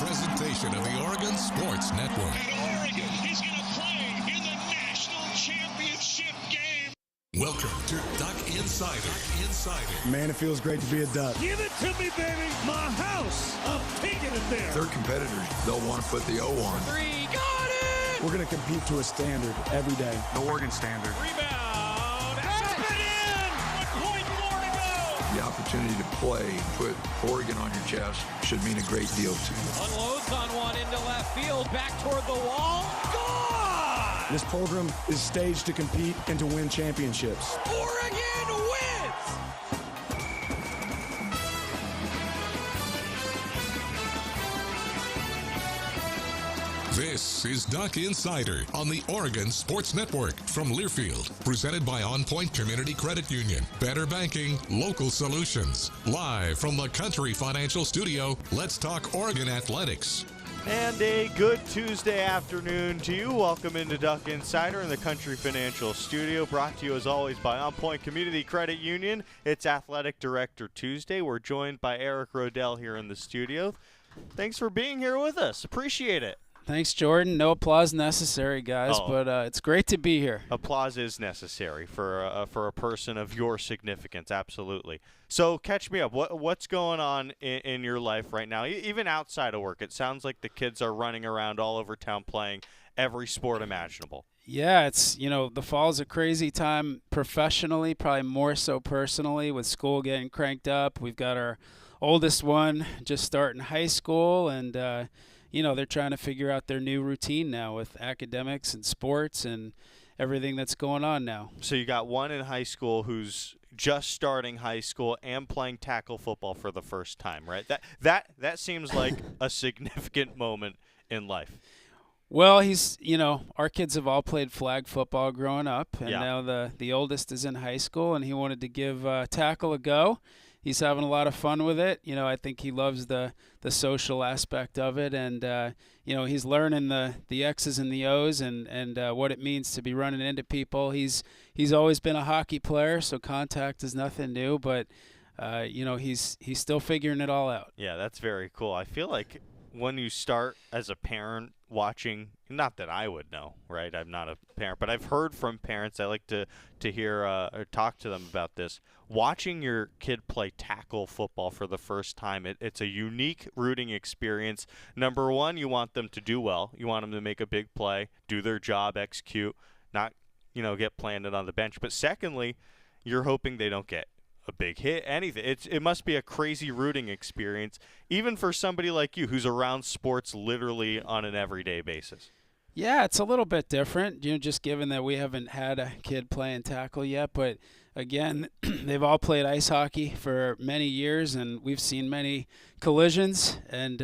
presentation of the Oregon Sports Network. And Oregon is going to play in the national championship game. Welcome to Duck Insider. Man, it feels great to be a Duck. Give it to me, baby. My house. I'm taking it there. Their competitors, they'll want to put the O on. Three, got it! We're going to compete to a standard every day. The Oregon standard. Rebound. Up and in. 1 point more to go. The opportunity to play, put Oregon on your chest, should mean a great deal to you. Unloads on one into left field, back toward the wall. Gone! This program is staged to compete and to win championships. Oregon wins! This is Duck Insider on the Oregon Sports Network from Learfield, presented by On Point Community Credit Union. Better banking, local solutions. Live from the Country Financial Studio, let's talk Oregon athletics. And a good Tuesday afternoon to you. Welcome into Duck Insider in the Country Financial Studio, brought to you as always by On Point Community Credit Union. It's Athletic Director Tuesday. We're joined by Eric Rodell here in the studio. Thanks for being here with us. Appreciate it. Thanks, Jordan. No applause necessary, guys, but it's great to be here. Applause is necessary for a person of your significance, absolutely. So catch me up. What's going on in your life right now, even outside of work? It sounds like the kids are running around all over town playing every sport imaginable. Yeah, it's, the fall's a crazy time professionally, probably more so personally, with school getting cranked up. We've got our oldest one just starting high school, and they're trying to figure out their new routine now with academics and sports and everything that's going on now. So you got one in high school who's just starting high school and playing tackle football for the first time, right? That seems like a significant moment in life. Well, our kids have all played flag football growing up, and now the oldest is in high school, and he wanted to give tackle a go. He's having a lot of fun with it. I think he loves the social aspect of it, and he's learning the X's and the O's and what it means to be running into people. He's always been a hockey player, so contact is nothing new, but he's still figuring it all out. Yeah, that's very cool. I feel like when you start as a parent watching, not that I would know, right? I'm not a parent, but I've heard from parents. I like to hear or talk to them about this. Watching your kid play tackle football for the first time, it's a unique rooting experience. Number one, you want them to do well. You want them to make a big play, do their job, execute, not get planted on the bench. But secondly, you're hoping they don't get a big hit, anything. It must be a crazy rooting experience, even for somebody like you who's around sports literally on an everyday basis. Yeah, it's a little bit different, just given that we haven't had a kid playing tackle yet. But again, they've all played ice hockey for many years, and we've seen many collisions, and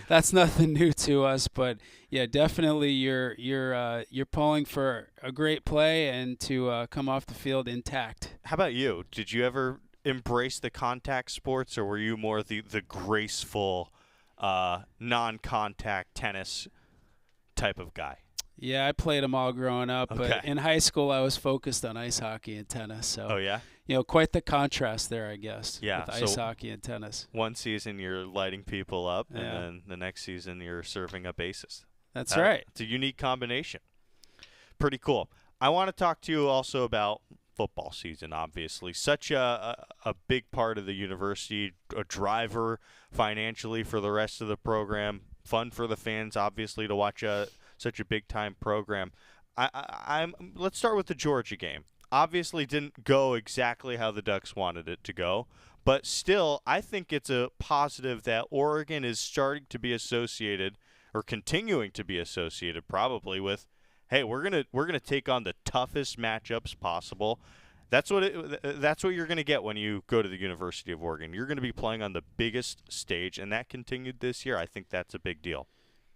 that's nothing new to us. But yeah, definitely you're pulling for a great play and to come off the field intact. How about you? Did you ever embrace the contact sports, or were you more the graceful, non-contact tennis type of guy? Yeah, I played them all growing up, Okay. but in high school I was focused on ice hockey and tennis. So, Oh, yeah? Quite the contrast there, I guess, Yeah, with ice hockey and tennis. One season you're lighting people up, and Yeah. then the next season you're serving up aces. That's right. It's a unique combination. Pretty cool. I want to talk to you also about football season, obviously. Such a big part of the university, a driver financially for the rest of the program, fun for the fans, obviously, to watch such a big-time program. Let's start with the Georgia game. Obviously didn't go exactly how the Ducks wanted it to go, but still, I think it's a positive that Oregon is starting to be associated, or continuing to be associated probably, with, hey, we're gonna take on the toughest matchups possible. That's what you're going to get when you go to the University of Oregon. You're going to be playing on the biggest stage, and that continued this year. I think that's a big deal.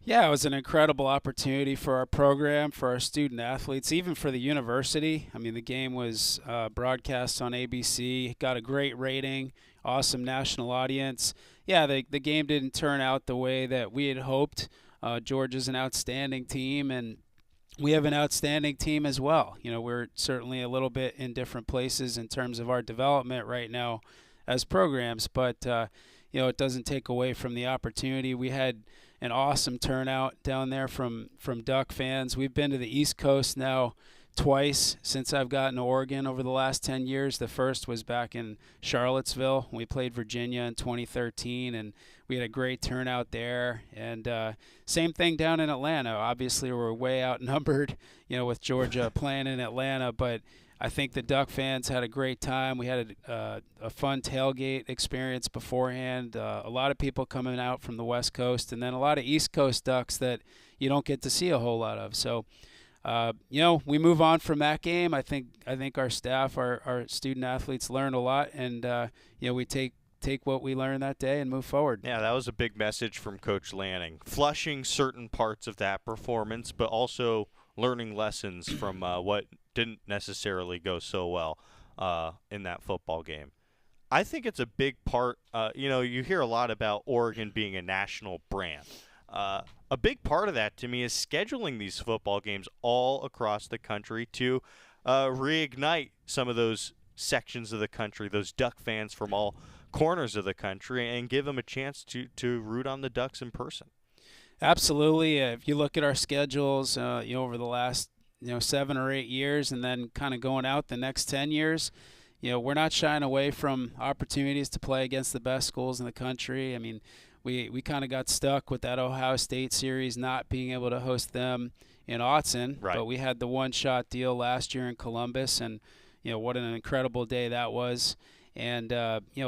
Yeah, it was an incredible opportunity for our program, for our student athletes, even for the university. I mean, the game was broadcast on ABC, got a great rating, awesome national audience. Yeah, the game didn't turn out the way that we had hoped. Georgia's an outstanding team, and we have an outstanding team as well. We're certainly a little bit in different places in terms of our development right now as programs, but it doesn't take away from the opportunity. We had an awesome turnout down there from Duck fans. We've been to the East Coast now twice since I've gotten to Oregon over the last 10 years. The first was back in Charlottesville. We played Virginia in 2013, and we had a great turnout there. And same thing down in Atlanta. Obviously, we're way outnumbered, with Georgia playing in Atlanta, but I think the Duck fans had a great time. We had a fun tailgate experience beforehand. A lot of people coming out from the West Coast, and then a lot of East Coast Ducks that you don't get to see a whole lot of. So, we move on from that game. I think our staff, our student athletes, learned a lot, and we take what we learned that day and move forward. Yeah, that was a big message from Coach Lanning, flushing certain parts of that performance, but also learning lessons from what didn't necessarily go so well in that football game. I think it's a big part. You hear a lot about Oregon being a national brand. A big part of that to me is scheduling these football games all across the country to reignite some of those sections of the country, those Duck fans from all corners of the country, and give them a chance to root on the Ducks in person. Absolutely. If you look at our schedules, over the last 7 or 8 years, and then kind of going out the next 10 years, we're not shying away from opportunities to play against the best schools in the country. I mean, we kind of got stuck with that Ohio State series, not being able to host them in Autzen, right. But we had the one-shot deal last year in Columbus, and what an incredible day that was. And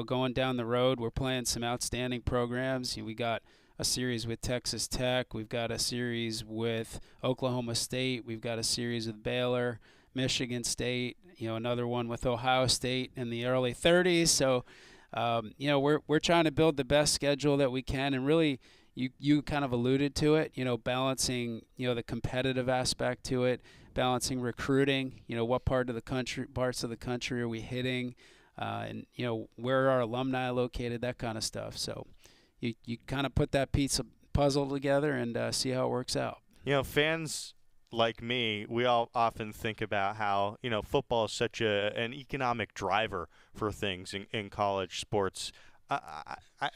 going down the road, we're playing some outstanding programs. We got a series with Texas Tech. We've got a series with Oklahoma State. We've got a series with Baylor, Michigan State, another one with Ohio State in the early 30s. So, we're trying to build the best schedule that we can. And really, you kind of alluded to it, balancing, the competitive aspect to it, balancing recruiting, what parts of the country are we hitting, and, where are our alumni located, that kind of stuff. So, you kind of put that piece of puzzle together and see how it works out. Fans like me, we all often think about how, football is such an economic driver for things in college sports.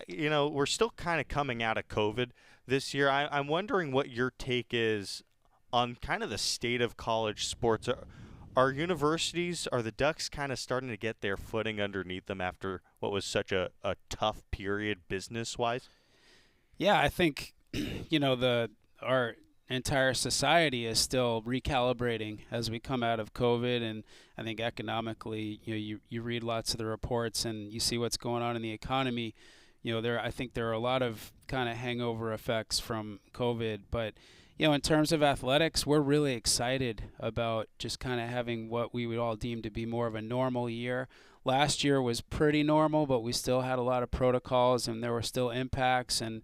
We're still kind of coming out of COVID this year. I'm wondering what your take is on kind of the state of college sports. Are universities, are the Ducks kind of starting to get their footing underneath them after what was such a tough period business-wise? Yeah, I think, our entire society is still recalibrating as we come out of COVID, and I think economically, you read lots of the reports and you see what's going on in the economy. I think there are a lot of kind of hangover effects from COVID, but in terms of athletics, we're really excited about just kind of having what we would all deem to be more of a normal year. Last year was pretty normal, but we still had a lot of protocols and there were still impacts, and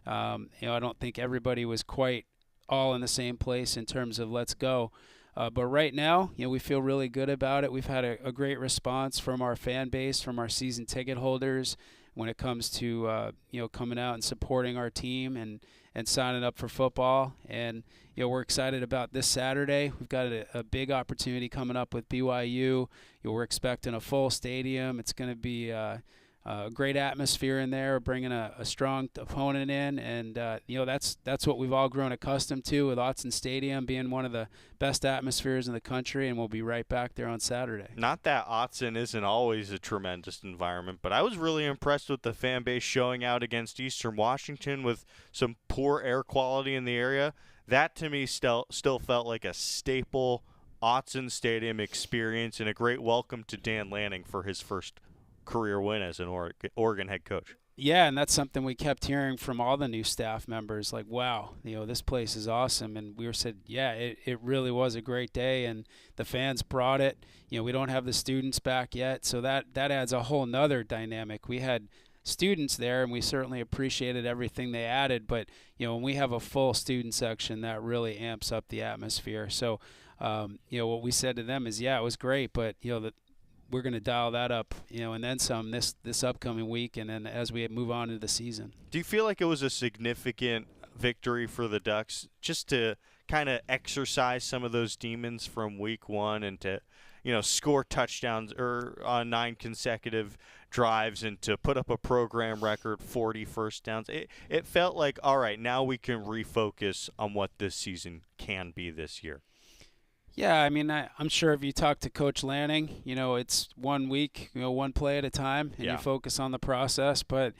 I don't think everybody was quite all in the same place in terms of let's go. But right now, we feel really good about it. We've had a great response from our fan base, from our season ticket holders when it comes to coming out and supporting our team and signing up for football. And we're excited about this Saturday. We've got a big opportunity coming up with BYU. We're expecting a full stadium. It's going to be a great atmosphere in there, bringing a strong opponent in, and that's what we've all grown accustomed to, with Autzen Stadium being one of the best atmospheres in the country, and we'll be right back there on Saturday. Not that Autzen isn't always a tremendous environment, but I was really impressed with the fan base showing out against Eastern Washington with some poor air quality in the area. That to me still felt like a staple Autzen Stadium experience, and a great welcome to Dan Lanning for his first career win as an Oregon head coach. Yeah, and that's something we kept hearing from all the new staff members, like, wow, this place is awesome. And we said, yeah, it really was a great day, and the fans brought it. We don't have the students back yet, so that adds a whole nother dynamic. We had students there, and we certainly appreciated everything they added, but when we have a full student section, that really amps up the atmosphere. So what we said to them is, yeah, it was great, but we're going to dial that up, and then some this upcoming week, and then as we move on into the season. Do you feel like it was a significant victory for the Ducks just to kind of exercise some of those demons from week one, and to score touchdowns on 9 consecutive drives and to put up a program record 40 first downs. It felt like, all right, now we can refocus on what this season can be this year. Yeah, I mean, I'm sure if you talk to Coach Lanning, it's 1 week, one play at a time, and you focus on the process. But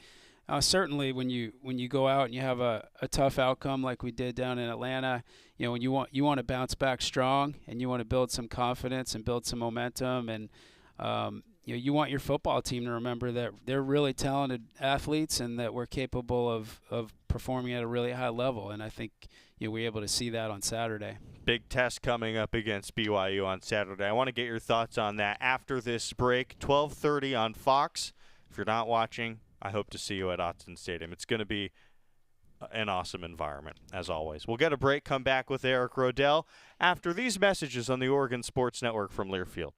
certainly when you go out and you have a tough outcome like we did down in Atlanta, when you want to bounce back strong and you want to build some confidence and build some momentum, and you want your football team to remember that they're really talented athletes and that we're capable of performing at a really high level. And I think we were able to see that on Saturday. Big test coming up against BYU on Saturday. I want to get your thoughts on that after this break. 12:30 on Fox. If you're not watching, I hope to see you at Autzen Stadium. It's going to be an awesome environment, as always. We'll get a break, come back with Eric Rodell after these messages on the Oregon Sports Network from Learfield.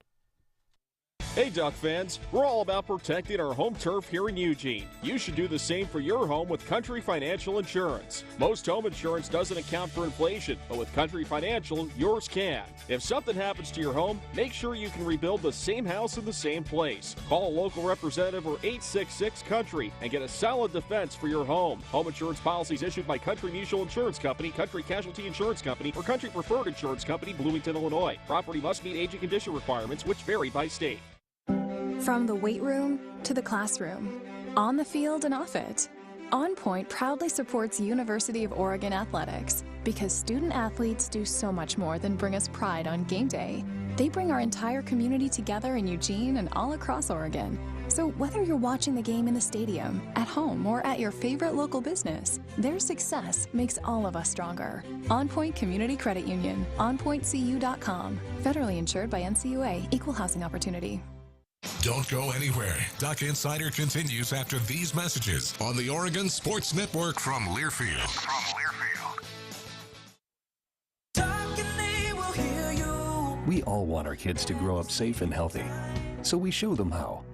Hey Duck fans, we're all about protecting our home turf here in Eugene. You should do the same for your home with Country Financial Insurance. Most home insurance doesn't account for inflation, but with Country Financial, yours can. If something happens to your home, make sure you can rebuild the same house in the same place. Call a local representative or 866-COUNTRY and get a solid defense for your home. Home insurance policies issued by Country Mutual Insurance Company, Country Casualty Insurance Company, or Country Preferred Insurance Company, Bloomington, Illinois. Property must meet age and condition requirements, which vary by state. From the weight room to the classroom, on the field and off it, On Point proudly supports University of Oregon athletics because student athletes do so much more than bring us pride on game day. They bring our entire community together in Eugene and all across Oregon. So whether you're watching the game in the stadium, at home, or at your favorite local business, their success makes all of us stronger. On Point Community Credit Union, onpointcu.com. Federally insured by NCUA, Equal Housing Opportunity. Don't go anywhere. Duck Insider continues after these messages on the Oregon Sports Network from Learfield. We all want our kids to grow up safe and healthy, so we show them how.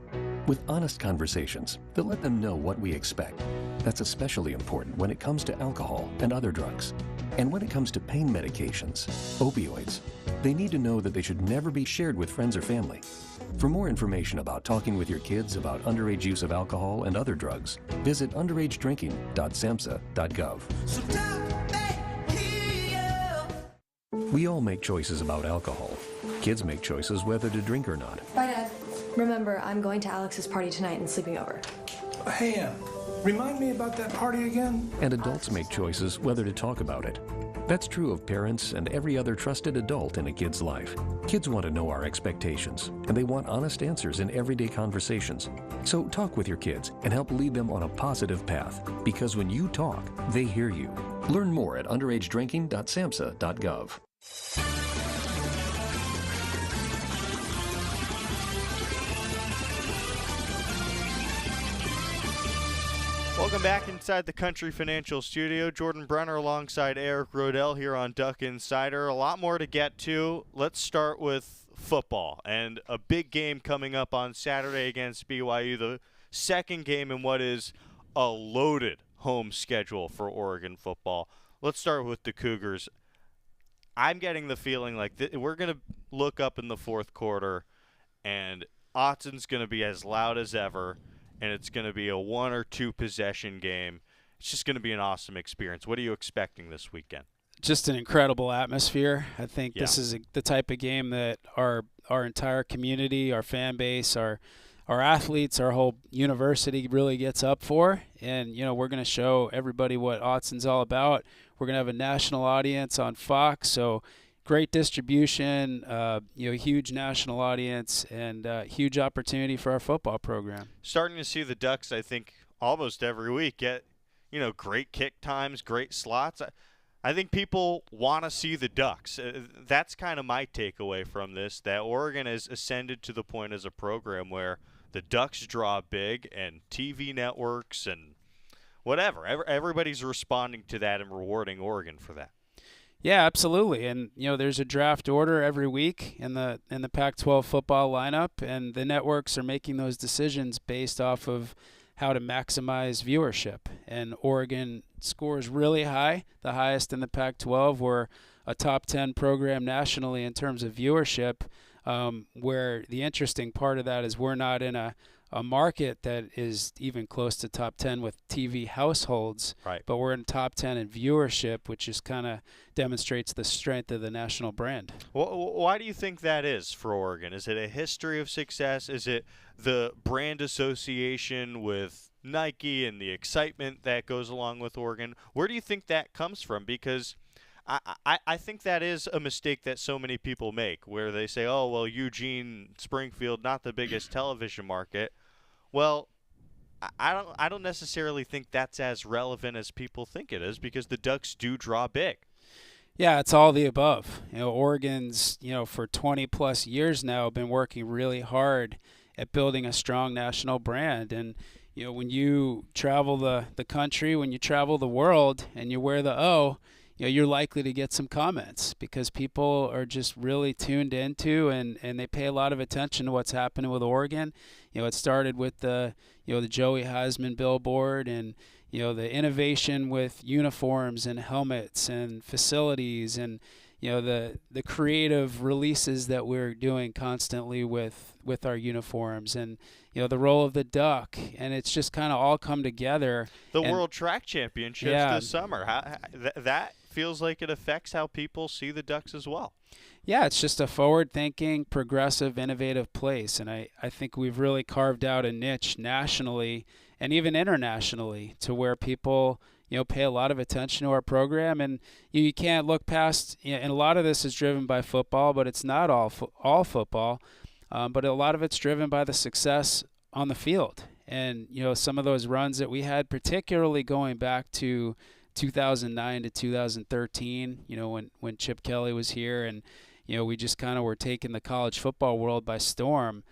With honest conversations that let them know what we expect. That's especially important when it comes to alcohol and other drugs. And when it comes to pain medications, opioids, they need to know that they should never be shared with friends or family. For more information about talking with your kids about underage use of alcohol and other drugs, visit underagedrinking.samhsa.gov. We all make choices about alcohol. Kids make choices whether to drink or not. Bye, Dad. Remember, I'm going to Alex's party tonight and sleeping over. Hey, remind me about that party again? And adults make choices whether to talk about it. That's true of parents and every other trusted adult in a kid's life. Kids want to know our expectations, and they want honest answers in everyday conversations. So talk with your kids and help lead them on a positive path, because when you talk, they hear you. Learn more at underagedrinking.samhsa.gov. Welcome back inside the Country Financial Studio. Jordan Brenner alongside Eric Rodell here on Duck Insider. A lot more to get to. Let's start with football and a big game coming up on Saturday against BYU, the second game in what is a loaded home schedule for Oregon football. Let's start with the Cougars. I'm getting the feeling like we're going to look up in the fourth quarter and Autzen's going to be as loud as ever, and it's going to be a 1 or 2 possession game. It's just going to be an awesome experience. What are you expecting this weekend? Just an incredible atmosphere. I think this is the type of game that our entire community, our fan base, our athletes, our whole university really gets up for. And, we're going to show everybody what Autzen's all about. We're going to have a national audience on Fox, so great distribution, huge national audience, and huge opportunity for our football program. Starting to see the Ducks, I think, almost every week get, great kick times, great slots. I think people want to see the Ducks. That's kind of my takeaway from this, that Oregon has ascended to the point as a program where the Ducks draw big, and TV networks and whatever. Everybody's responding to that and rewarding Oregon for that. Yeah, absolutely. And there's a draft order every week in the Pac-12 football lineup, and the networks are making those decisions based off of how to maximize viewership. And Oregon scores really high, the highest in the Pac-12. We're a top 10 program nationally in terms of viewership. where the interesting part of that is we're not in a market that is even close to top 10 with TV households, right, but we're in top 10 in viewership, which just kind of demonstrates the strength of the national brand. Why do you think that is for Oregon? Is it a history of success? Is it the brand association with Nike and the excitement that goes along with Oregon? Where do you think that comes from? Because I think that is a mistake that so many people make, where they say, oh, well, Eugene, Springfield, not the biggest television market. Well, I don't necessarily think that's as relevant as people think it is, because the Ducks do draw big. Yeah, it's all the above. Oregon's, for 20-plus years now been working really hard at building a strong national brand. And, when you travel the country, when you travel the world and you wear the O, you're likely to get some comments, because people are just really tuned into and they pay a lot of attention to what's happening with Oregon. It started with the Joey Heisman billboard and, the innovation with uniforms and helmets and facilities and, the creative releases that we're doing constantly with our uniforms and, the role of the Duck. And it's just kind of all come together. The World Track Championships this summer, that feels like it affects how people see the Ducks as well. Yeah, it's just a forward-thinking, progressive, innovative place. And I think we've really carved out a niche nationally and even internationally to where people pay a lot of attention to our program. And you can't look past, and a lot of this is driven by football, but it's not all football. But a lot of it's driven by the success on the field. And, some of those runs that we had, particularly going back to 2009 to 2013, when Chip Kelly was here and, we just kind of were taking the college football world by storm.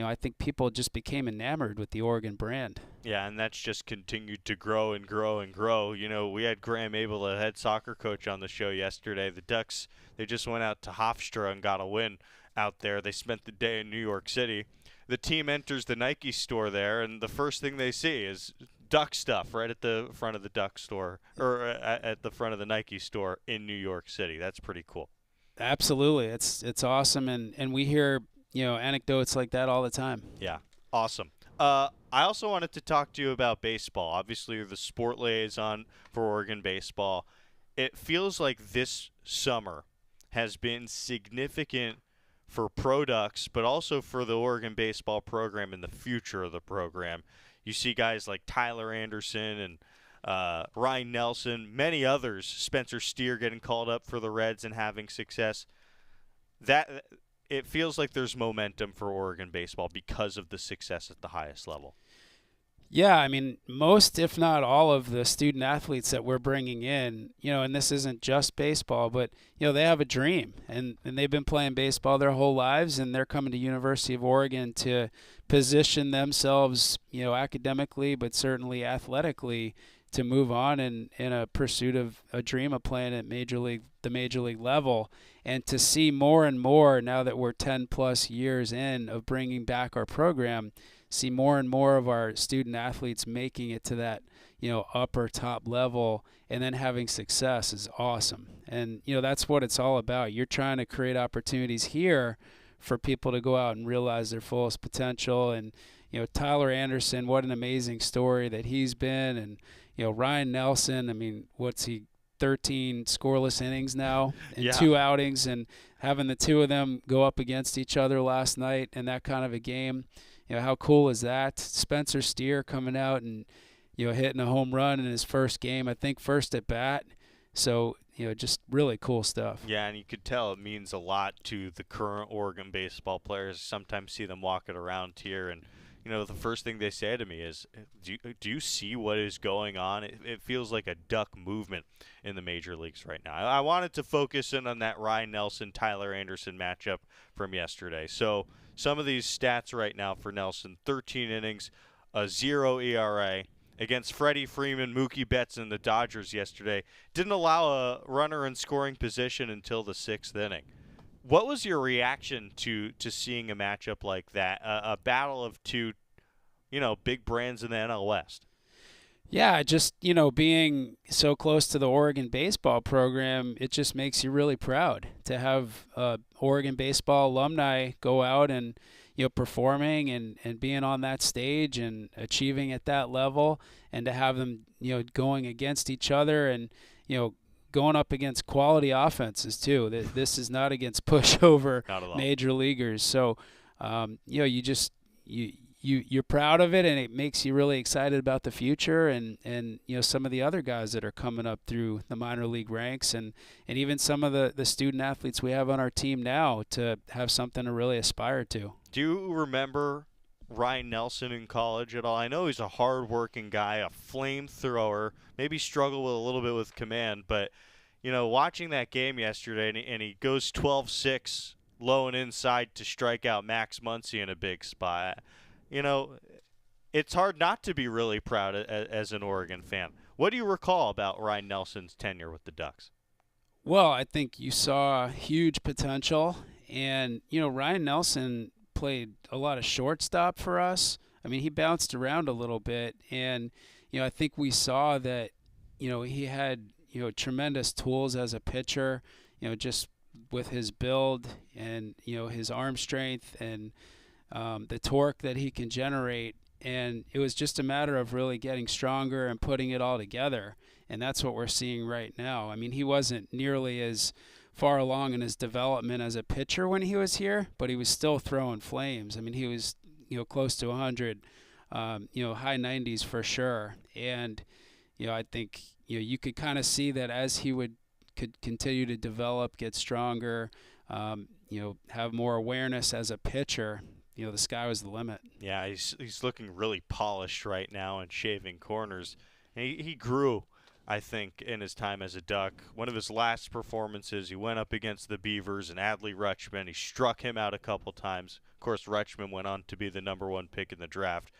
I think people just became enamored with the Oregon brand. Yeah, and that's just continued to grow and grow and grow. We had Graham Abel, the head soccer coach, on the show yesterday. The Ducks, they just went out to Hofstra and got a win out there. They spent the day in New York City. The team enters the Nike store there, and the first thing they see is Duck stuff right at the front of the Duck store, or at the front of the Nike store in New York City. That's pretty cool. Absolutely. It's awesome, and we hear anecdotes like that all the time. Yeah, awesome. I also wanted to talk to you about baseball. Obviously, you're the sport liaison for Oregon baseball. It feels like this summer has been significant for Pro Ducks, but also for the Oregon baseball program and the future of the program. You see guys like Tyler Anderson and Ryan Nelson, many others, Spencer Steer getting called up for the Reds and having success. It feels like there's momentum for Oregon baseball because of the success at the highest level. Yeah, I mean, most, if not all, of the student athletes that we're bringing in, and this isn't just baseball, but, they have a dream, and they've been playing baseball their whole lives, and they're coming to University of Oregon to position themselves, academically, but certainly athletically, to move on in a pursuit of a dream of playing at the major league level. And to see more and more, now that we're 10-plus years in of bringing back our program, see more and more of our student athletes making it to that, upper top level and then having success is awesome. And, that's what it's all about. You're trying to create opportunities here for people to go out and realize their fullest potential. And, Tyler Anderson, what an amazing story that he's been. And, Ryan Nelson, I mean, what's he, 13 scoreless innings now in 2 outings, and having the two of them go up against each other last night in that kind of a game. How cool is that? Spencer Steer coming out and, hitting a home run in his first game, I think first at bat. So, just really cool stuff. Yeah, and you could tell it means a lot to the current Oregon baseball players. Sometimes see them walking around here, and, the first thing they say to me is, do you see what is going on? It feels like a Duck movement in the major leagues right now. I wanted to focus in on that Ryan Nelson, Tyler Anderson matchup from yesterday. So some of these stats right now for Nelson: 13 innings, a 0 ERA. Against Freddie Freeman, Mookie Betts, and the Dodgers yesterday. Didn't allow a runner in scoring position until the 6th inning. What was your reaction to seeing a matchup like that, a battle of two, big brands in the NL West? Yeah, just, being so close to the Oregon baseball program, it just makes you really proud to have Oregon baseball alumni go out and, performing and being on that stage and achieving at that level, and to have them, going against each other and, going up against quality offenses too. This is not against pushover major leaguers. So, you're proud of it, and it makes you really excited about the future and some of the other guys that are coming up through the minor league ranks, and even some of the student athletes we have on our team now, to have something to really aspire to. Do you remember Ryan Nelson in college at all? I know he's a hard-working guy, a flamethrower, maybe struggled with a little bit with command, but watching that game yesterday, and he goes 12-6 low and inside to strike out Max Muncy in a big spot. It's hard not to be really proud as an Oregon fan. What do you recall about Ryan Nelson's tenure with the Ducks? Well, I think you saw huge potential, and Ryan Nelson played a lot of shortstop for us. I mean, he bounced around a little bit, and I think we saw that he had tremendous tools as a pitcher, just with his build and his arm strength and the torque that he can generate. And it was just a matter of really getting stronger and putting it all together, and that's what we're seeing right now. I mean, he wasn't nearly as far along in his development as a pitcher when he was here, but he was still throwing flames. I mean, he was close to 100, high 90s for sure. And I think you could kind of see that as he could continue to develop, get stronger, have more awareness as a pitcher, the sky was the limit. Yeah, he's looking really polished right now and shaving corners. And he grew, I think, in his time as a Duck. One of his last performances, he went up against the Beavers and Adley Rutschman. He struck him out a couple times. Of course, Rutschman went on to be the #1 pick in the draft.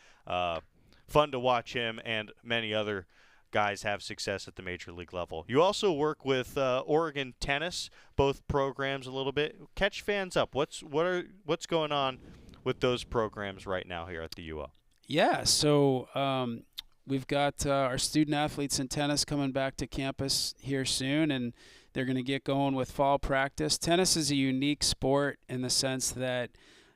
Fun to watch him and many other guys have success at the major league level. You also work with Oregon Tennis, both programs a little bit. Catch fans up. What's going on with those programs right now here at the UO? Yeah, so we've got our student athletes in tennis coming back to campus here soon, and they're going to get going with fall practice. Tennis is a unique sport in the sense that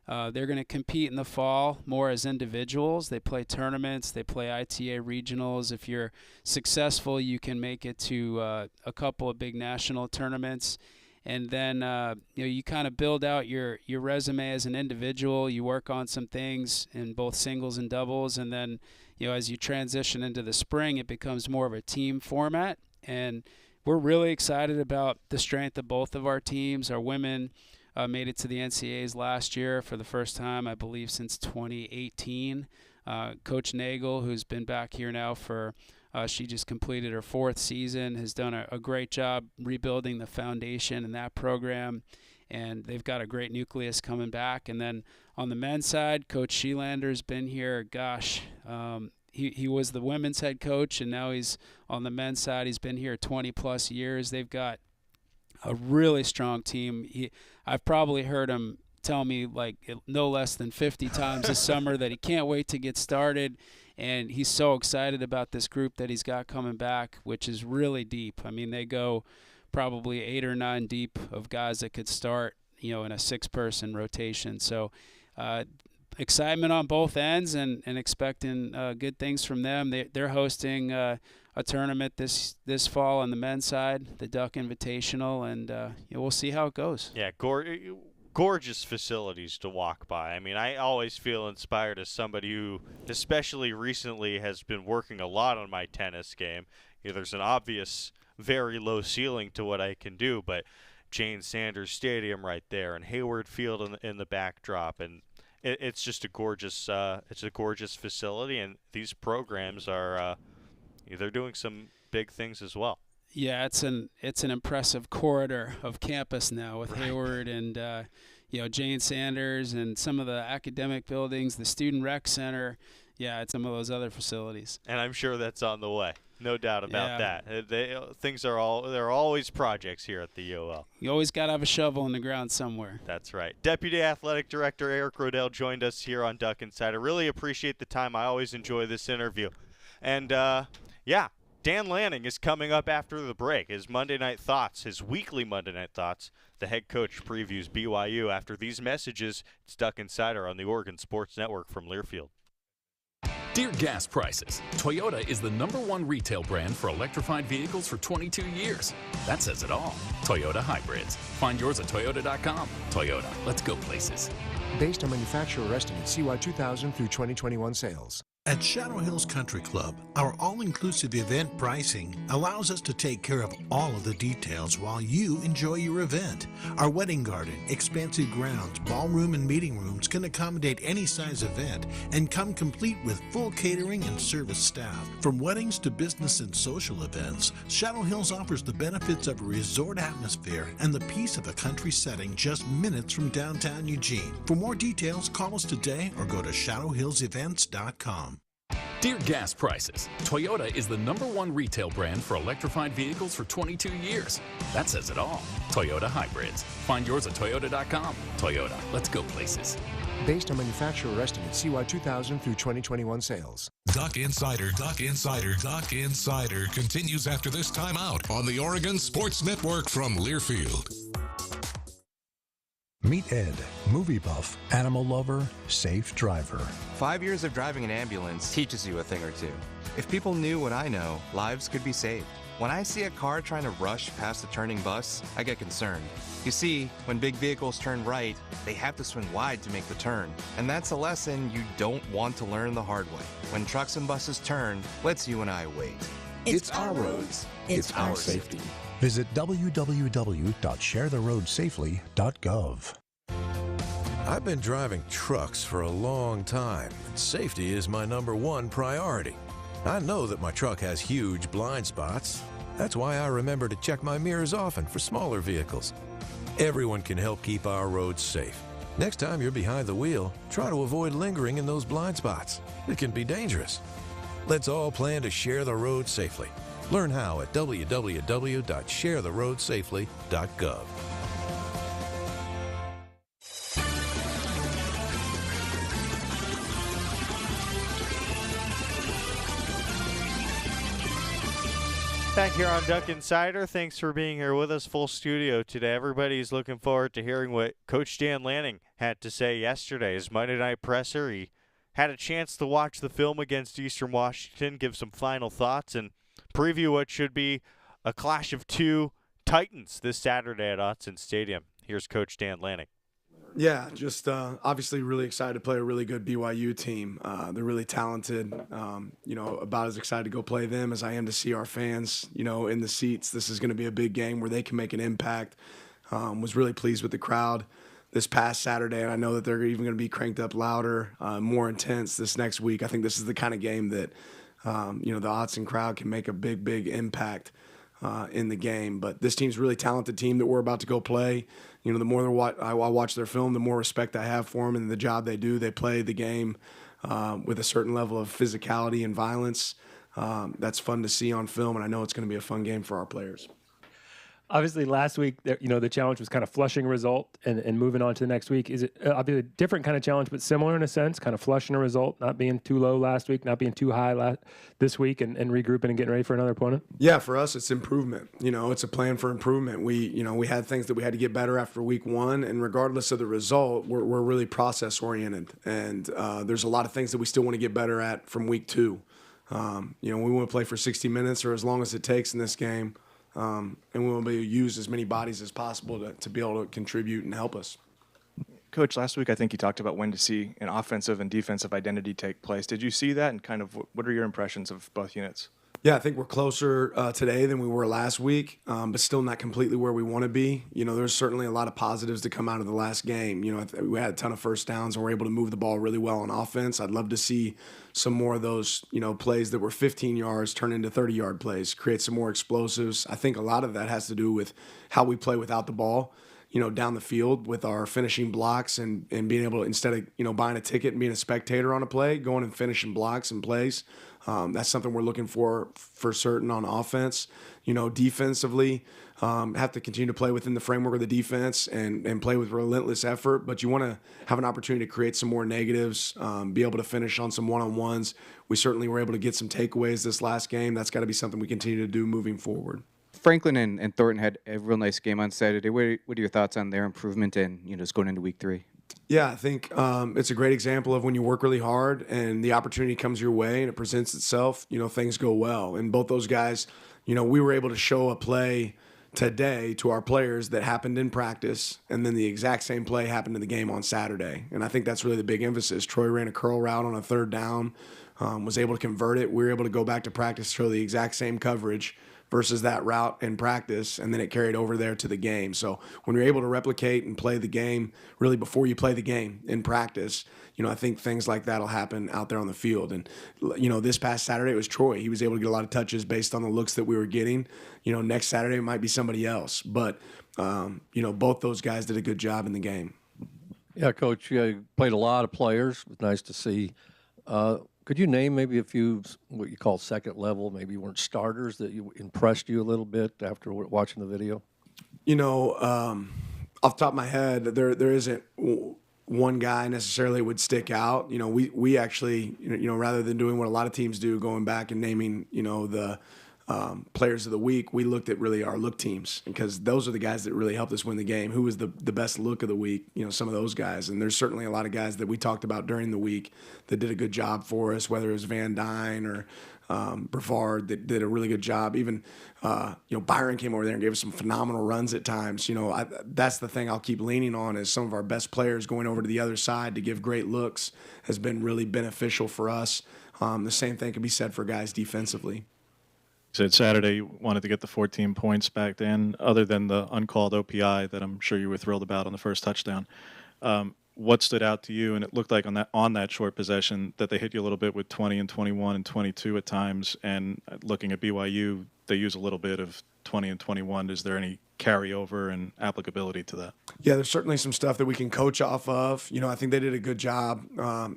they're going to compete in the fall more as individuals. They play tournaments. They play ITA regionals. If you're successful, you can make it to a couple of big national tournaments. And then you kind of build out your resume as an individual. You work on some things in both singles and doubles, and then as you transition into the spring, it becomes more of a team format. And we're really excited about the strength of both of our teams. Our women made it to the NCAAs last year for the first time, I believe, since 2018. Coach Nagel, who's been back here now for she just completed her 4th season, has done a great job rebuilding the foundation in that program, and they've got a great nucleus coming back. And then on the men's side, Coach Shelander's been here. Gosh, he was the women's head coach, and now he's on the men's side. He's been here 20-plus years. They've got a really strong team. I've probably heard him tell me no less than 50 times this summer that he can't wait to get started. And he's so excited about this group that he's got coming back, which is really deep. I mean, they go probably 8 or 9 deep of guys that could start, in a 6-person rotation. So excitement on both ends, and expecting good things from them. They're hosting a tournament this fall on the men's side, the Duck Invitational, and we'll see how it goes. Yeah, gorgeous facilities to walk by. I mean, I always feel inspired as somebody who, especially recently, has been working a lot on my tennis game. There's an obvious, very low ceiling to what I can do, but Jane Sanders Stadium right there, and Hayward Field in the backdrop, and it's just a gorgeous facility, and these programs are they're doing some big things as well. Yeah, it's an impressive corridor of campus now with Hayward and Jane Sanders and some of the academic buildings, the Student Rec Center. Yeah, it's some of those other facilities. And I'm sure that's on the way. No doubt about that. There are always projects here at the UO. You always got to have a shovel in the ground somewhere. That's right. Deputy Athletic Director Eric Rodell joined us here on Duck Insider. Really appreciate the time. I always enjoy this interview. And, Dan Lanning is coming up after the break. His Monday Night Thoughts, his weekly Monday Night Thoughts. The head coach previews BYU after these messages. It's Duck Insider on the Oregon Sports Network from Learfield. Dear gas prices, Toyota is the #1 retail brand for electrified vehicles for 22 years. That says it all. Toyota hybrids. Find yours at toyota.com. Toyota, let's go places. Based on manufacturer estimate CY 2000 through 2021 sales. At Shadow Hills Country Club, our all-inclusive event pricing allows us to take care of all of the details while you enjoy your event. Our wedding garden, expansive grounds, ballroom, and meeting rooms can accommodate any size event and come complete with full catering and service staff. From weddings to business and social events, Shadow Hills offers the benefits of a resort atmosphere and the peace of a country setting just minutes from downtown Eugene. For more details, call us today or go to shadowhillsevents.com. Dear gas prices, Toyota is the #1 retail brand for electrified vehicles for 22 years. That says it all. Toyota hybrids. Find yours at toyota.com. Toyota, let's go places. Based on manufacturer estimate CY 2000 through 2021 sales. Duck Insider continues after this timeout on the Oregon Sports Network from Learfield. Meet Ed, movie buff, animal lover, safe driver. 5 years of driving an ambulance teaches you a thing or two. If people knew what I know, lives could be saved. When I see a car trying to rush past a turning bus, I get concerned. You see, when big vehicles turn right, they have to swing wide to make the turn. And that's a lesson you don't want to learn the hard way. When trucks and buses turn, let's you and I wait. It's our roads. It's our safety. Visit www.sharetheroadsafely.gov. I've been driving trucks for a long time, and safety is my #1 priority. I know that my truck has huge blind spots. That's why I remember to check my mirrors often for smaller vehicles. Everyone can help keep our roads safe. Next time you're behind the wheel, try to avoid lingering in those blind spots. It can be dangerous. Let's all plan to share the road safely. Learn how at www.sharetheroadsafely.gov. Back here on Duck Insider, thanks for being here with us. Full studio today. Everybody's looking forward to hearing what Coach Dan Lanning had to say yesterday. His Monday night presser, he had a chance to watch the film against Eastern Washington, give some final thoughts, and preview what should be a clash of two Titans this Saturday at Autzen Stadium. Here's Coach Dan Lanning. Yeah, just obviously really excited to play a really good BYU team. They're really talented. About as excited to go play them as I am to see our fans, in the seats. This is going to be a big game where they can make an impact. Was really pleased with the crowd this past Saturday, and I know that they're even going to be cranked up louder, more intense this next week. I think this is the kind of game that, the Autzen crowd can make a big, big impact in the game. But this team's a really talented team that we're about to go play. The more I watch their film, the more respect I have for them and the job they do. They play the game with a certain level of physicality and violence. That's fun to see on film, and I know it's going to be a fun game for our players. Obviously, last week, the challenge was kind of flushing a result and moving on to the next week. Is it obviously a different kind of challenge, but similar in a sense, kind of flushing a result, not being too low last week, not being too high this week, and regrouping and getting ready for another opponent? Yeah, for us, it's improvement. It's a plan for improvement. We had things that we had to get better after week one, and regardless of the result, we're really process-oriented. And there's a lot of things that we still want to get better at from week two. We want to play for 60 minutes or as long as it takes in this game. And we want to be able to use as many bodies as possible to be able to contribute and help us. Coach, last week I think you talked about when to see an offensive and defensive identity take place. Did you see that, and kind of what are your impressions of both units? Yeah, I think we're closer today than we were last week, but still not completely where we want to be. There's certainly a lot of positives to come out of the last game. We had a ton of first downs and we're able to move the ball really well on offense. I'd love to see some more of those, plays that were 15 yards turn into 30-yard plays, create some more explosives. I think a lot of that has to do with how we play without the ball, down the field with our finishing blocks and being able to, instead of, buying a ticket and being a spectator on a play, going and finishing blocks and plays. That's something we're looking for certain on offense. Defensively, have to continue to play within the framework of the defense and play with relentless effort. But you want to have an opportunity to create some more negatives, be able to finish on some one-on-ones. We certainly were able to get some takeaways this last game. That's got to be something we continue to do moving forward. Franklin and Thornton had a real nice game on Saturday. What are your thoughts on their improvement and just going into week 3? Yeah, I think it's a great example of when you work really hard and the opportunity comes your way and it presents itself, things go well. And both those guys, we were able to show a play today to our players that happened in practice, and then the exact same play happened in the game on Saturday. And I think that's really the big emphasis. Troy ran a curl route on a 3rd down, was able to convert it. We were able to go back to practice, show the exact same coverage versus that route in practice, and then it carried over there to the game. So when you're able to replicate and play the game really before you play the game in practice, I think things like that will happen out there on the field. And, this past Saturday it was Troy. He was able to get a lot of touches based on the looks that we were getting. Next Saturday it might be somebody else. But, both those guys did a good job in the game. Yeah, Coach, you played a lot of players. It was nice to see. Could you name maybe a few what you call second level, maybe weren't starters that impressed you a little bit after watching the video? Off the top of my head, there isn't one guy necessarily would stick out. We actually, rather than doing what a lot of teams do, going back and naming, the players of the week, we looked at really our look teams, because those are the guys that really helped us win the game. Who was the best look of the week? Some of those guys. And there's certainly a lot of guys that we talked about during the week that did a good job for us, whether it was Van Dyne or Brevard that did a really good job. Even, Byron came over there and gave us some phenomenal runs at times. That's the thing I'll keep leaning on, is some of our best players going over to the other side to give great looks has been really beneficial for us. The same thing can be said for guys defensively. You said Saturday you wanted to get the 14 points back then, other than the uncalled OPI that I'm sure you were thrilled about on the first touchdown. What stood out to you? And it looked like on that short possession that they hit you a little bit with 20 and 21 and 22 at times. And looking at BYU, they use a little bit of 20 and 21. Is there any carryover and applicability to that? Yeah, there's certainly some stuff that we can coach off of. I think they did a good job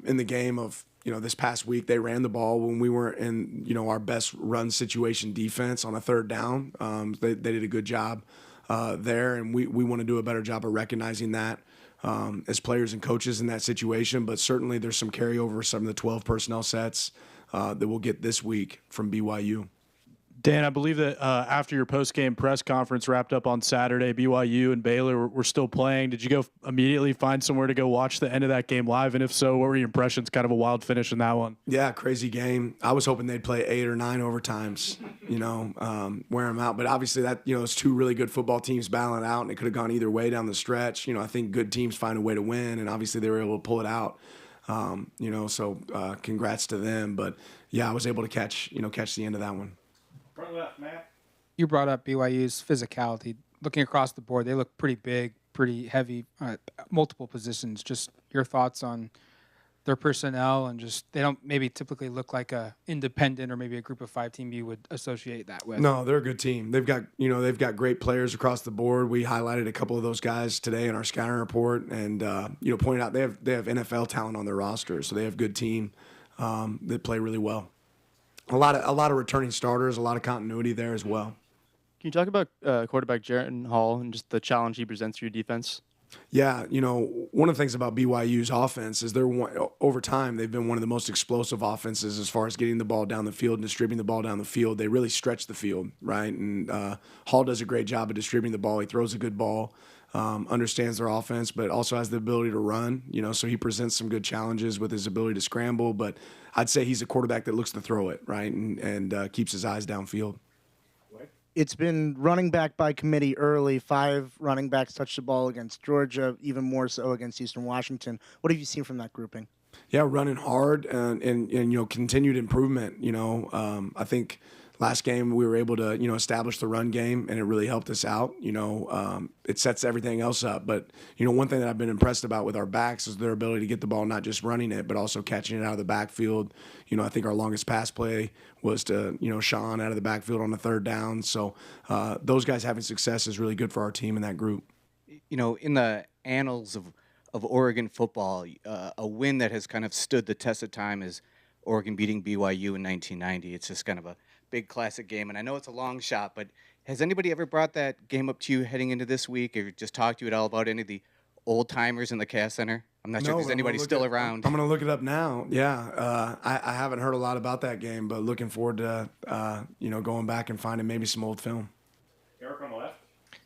in the game of, this past week they ran the ball when we weren't in, our best run situation defense on a 3rd down. They did a good job there, and we want to do a better job of recognizing that as players and coaches in that situation. But certainly there's some carryover, some of the 12 personnel sets that we'll get this week from BYU. Dan, I believe that after your post-game press conference wrapped up on Saturday, BYU and Baylor were still playing. Did you go immediately find somewhere to go watch the end of that game live? And if so, what were your impressions? Kind of a wild finish in that one. Yeah, crazy game. I was hoping they'd play 8 or 9 overtimes, wear them out. But obviously that, it's 2 really good football teams battling out, and it could have gone either way down the stretch. I think good teams find a way to win, and obviously they were able to pull it out. So congrats to them. But, yeah, I was able to catch the end of that one. Front left, Matt. You brought up BYU's physicality. Looking across the board, they look pretty big, pretty heavy, multiple positions. Just your thoughts on their personnel, and just they don't maybe typically look like a independent or maybe a group of 5 team you would associate that with. No, they're a good team. They've got great players across the board. We highlighted a couple of those guys today in our scouting report, and pointed out they have NFL talent on their roster, so they have a good team that play really well. A lot of returning starters, a lot of continuity there as well. Can you talk about quarterback Jarrett Hall and just the challenge he presents for your defense? Yeah, one of the things about BYU's offense is over time they've been one of the most explosive offenses as far as getting the ball down the field and distributing the ball down the field. They really stretch the field, right? And Hall does a great job of distributing the ball. He throws a good ball, understands their offense, but also has the ability to run. So he presents some good challenges with his ability to scramble. But I'd say he's a quarterback that looks to throw it, right, and keeps his eyes downfield. It's been running back by committee early. 5 running backs touched the ball against Georgia, even more so against Eastern Washington. What have you seen from that grouping? Yeah, running hard and continued improvement. I think last game we were able to establish the run game, and it really helped us out. It sets everything else up. But one thing that I've been impressed about with our backs is their ability to get the ball, not just running it, but also catching it out of the backfield. I think our longest pass play was to Sean out of the backfield on the 3rd down. So those guys having success is really good for our team in that group. In the annals of Oregon football, a win that has kind of stood the test of time is Oregon beating BYU in 1990. It's just kind of a big classic game, and I know it's a long shot, but has anybody ever brought that game up to you heading into this week, or just talked to you at all about any of the old timers in the Cass Center? I'm not sure if there's anybody still around. I'm going to look it up now. Yeah, I haven't heard a lot about that game, but looking forward to going back and finding maybe some old film. Eric on the left.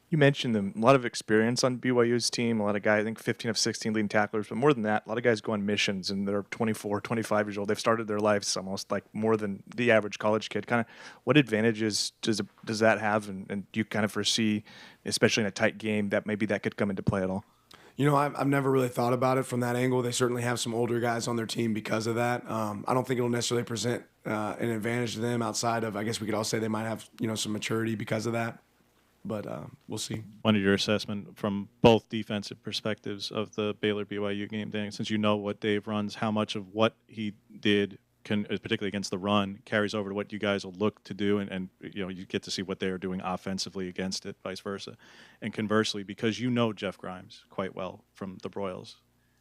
You mentioned them. A lot of experience on BYU's team. A lot of guys, I think 15 of 16 leading tacklers. But more than that, a lot of guys go on missions, and they're 24, 25 years old. They've started their lives almost like more than the average college kid. Kind of what advantages does that have? And do you kind of foresee, especially in a tight game, that maybe that could come into play at all? I've never really thought about it from that angle. They certainly have some older guys on their team because of that. I don't think it'll necessarily present an advantage to them outside of, I guess we could all say they might have, some maturity because of that. But we'll see. Wanted your assessment from both defensive perspectives of the Baylor-BYU game, Dan, since you know what Dave runs, how much of what he did, particularly against the run, carries over to what you guys will look to do, and you get to see what they are doing offensively against it, vice versa. And conversely, because you know Jeff Grimes quite well from the Broyles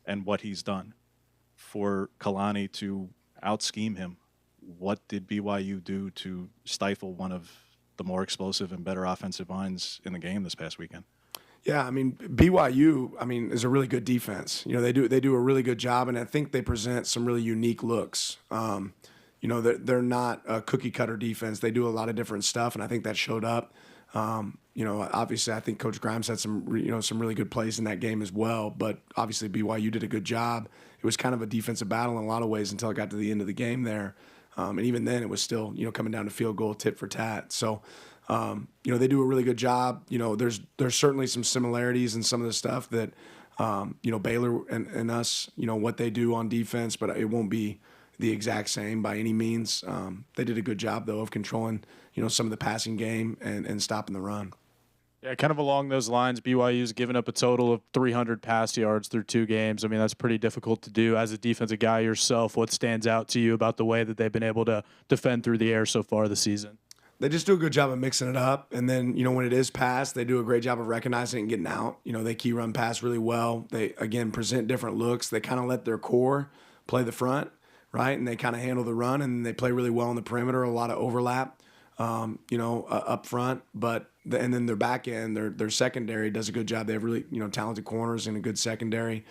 and what he's done, for Kalani to out-scheme him, what did BYU do to stifle one of the more explosive and better offensive minds in the game this past weekend? Yeah, BYU, is a really good defense. They do a really good job, and I think they present some really unique looks. They're not a cookie cutter defense. They do a lot of different stuff, and I think that showed up. Obviously, I think Coach Grimes had some really good plays in that game as well. But obviously, BYU did a good job. It was kind of a defensive battle in a lot of ways until it got to the end of the game there. And even then, it was still, coming down to field goal, tit for tat. So, they do a really good job. There's certainly some similarities in some of the stuff that, Baylor and us, what they do on defense, but it won't be the exact same by any means. They did a good job, though, of controlling, some of the passing game and stopping the run. Yeah, kind of along those lines, BYU's given up a total of 300 pass yards through 2 games. That's pretty difficult to do. As a defensive guy yourself, what stands out to you about the way that they've been able to defend through the air so far this season? They just do a good job of mixing it up. And then, when it is pass, they do a great job of recognizing it and getting out. They key run pass really well. They, again, present different looks. They kind of let their core play the front, right? And they kind of handle the run, and they play really well on the perimeter, a lot of overlap. Up front, and then their back end, their secondary does a good job. They have really, talented corners and a good secondary.